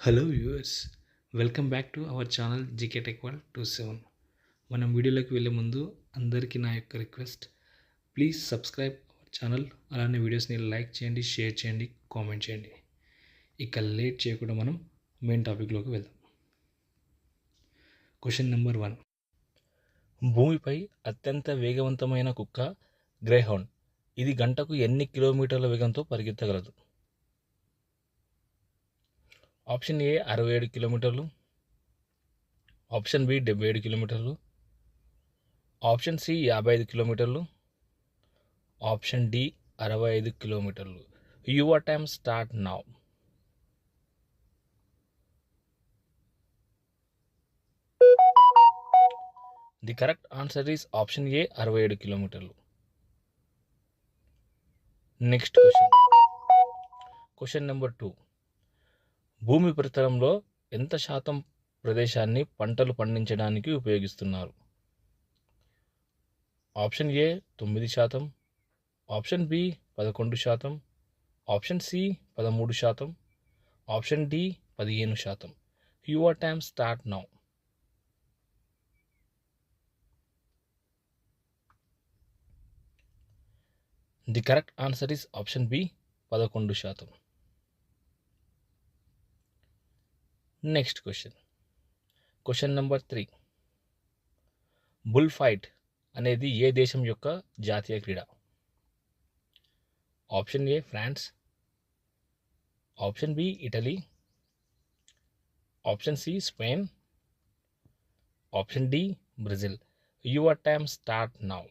Hello viewers, welcome back to our channel GK tech world 27. మనం వీడియోలోకి వెళ్ళే ముందు అందరికీ నా యొక్క request, please subscribe our channel. అలానే వీడియోస్ని లైక్ చేయండి, షేర్ చేయండి, కామెంట్ చేయండి. ఇక లేట్ చేయకుండా మనం మెయిన్ టాపిక్లోకి వెళ్దాం. Question number 1. భూమిపై అత్యంత వేగవంతమైన కుక్క గ్రేహౌండ్. ఇది గంటకు ఎన్ని కిలోమీటర్ల వేగంతో పరిగెత్తగలదు? ఆప్షన్ ఏ 67 కిలోమీటర్లు, ఆప్షన్ బి 77 కిలోమీటర్లు, ఆప్షన్ సి 55 కిలోమీటర్లు, ఆప్షన్ డి 65 కిలోమీటర్లు. Your time start now. The correct answer is option A 67 కిలోమీటర్లు. Next question. Question number 2. భూమి ఉపరితలంలో ఎంత శాతం ప్రదేశాన్ని పంటలు పండించడానికి ఉపయోగిస్తున్నారు? Option A 9%, option B 11%, option C 13%, option D 15%. Your time start now. The correct answer is option B 11%. Next question. Question number 3. Bull fight అనేది ఏ దేశం యొక్క జాతీయ క్రీడ? Option A France, option B Italy, option C Spain, option D Brazil. Your time start now.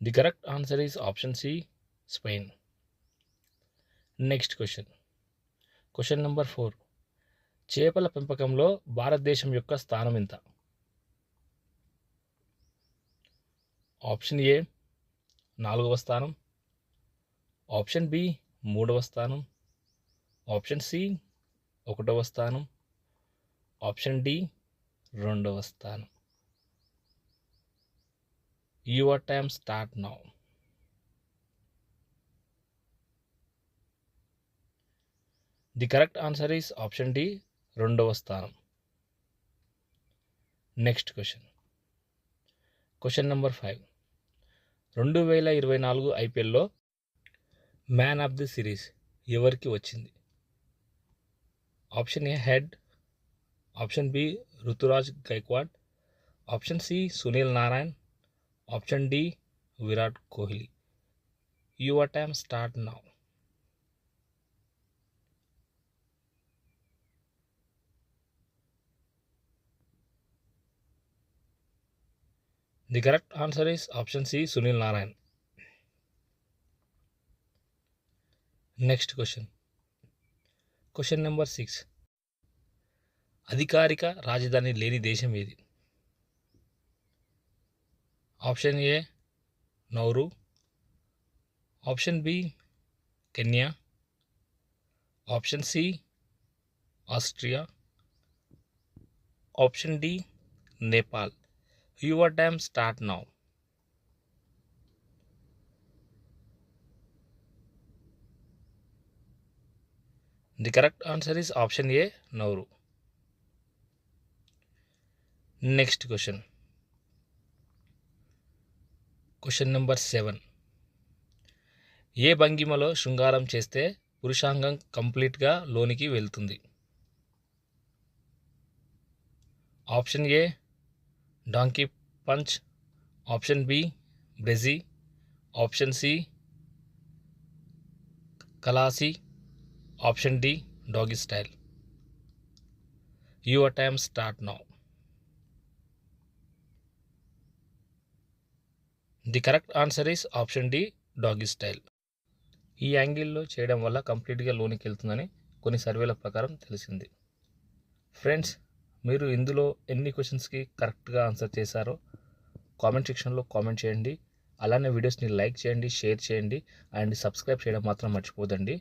The correct answer is option C Spain. Next question. Question number 4. చేపల పెంపకంలో భారతదేశం యొక్క స్థానం ఎంత? ఆప్షన్ ఏ 4వ స్థానం, ఆప్షన్ బి 3వ స్థానం, ఆప్షన్ సి 1వ స్థానం, ఆప్షన్ డి 2వ స్థానం. Your time start now. The correct answer is option D 2వ స్థానం. Next question. Question number 5. 2024 ఐపీఎల్లో మ్యాన్ ఆఫ్ ది సిరీస్ ఎవరికి వచ్చింది? Option A Head, option B Ruturaj Gaikwad, option C Sunil Narayan, option D Virat Kohli. Your time start now. The correct answer is option C Sunil Narayan. Next question. Question number 6. అధికారిక రాజధాని లేని దేశం ఏది? Option A Nauru, option B Kenya, option C Austria, option D Nepal. Your time start now. The correct answer is option A Nauru. Next question. Question number 7. ఏ భంగిమలో శృంగారం చేస్తే పురుషాంగం కంప్లీట్గా లోనికి వెళ్తుంది? Option A donkey punch, option B బ్రెజీ, option C కలాసి, option D doggy style. Your time start now. The correct answer is option D doggy style. ఈ యాంగిల్లో చేయడం వల్ల కంప్లీట్గా లోనికి వెళ్తుందని కొన్ని సర్వేల ప్రకారం తెలిసింది. ఫ్రెండ్స్, మీరు ఇందులో ఎన్ని క్వశ్చన్స్కి కరెక్ట్గా ఆన్సర్ చేశారో కామెంట్ సెక్షన్లో కామెంట్ చేయండి. అలానే వీడియోస్ని లైక్ చేయండి, షేర్ చేయండి అండ్ సబ్స్క్రైబ్ చేయడం మాత్రం మర్చిపోదండి.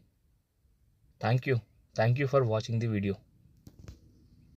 Thank you for watching the video.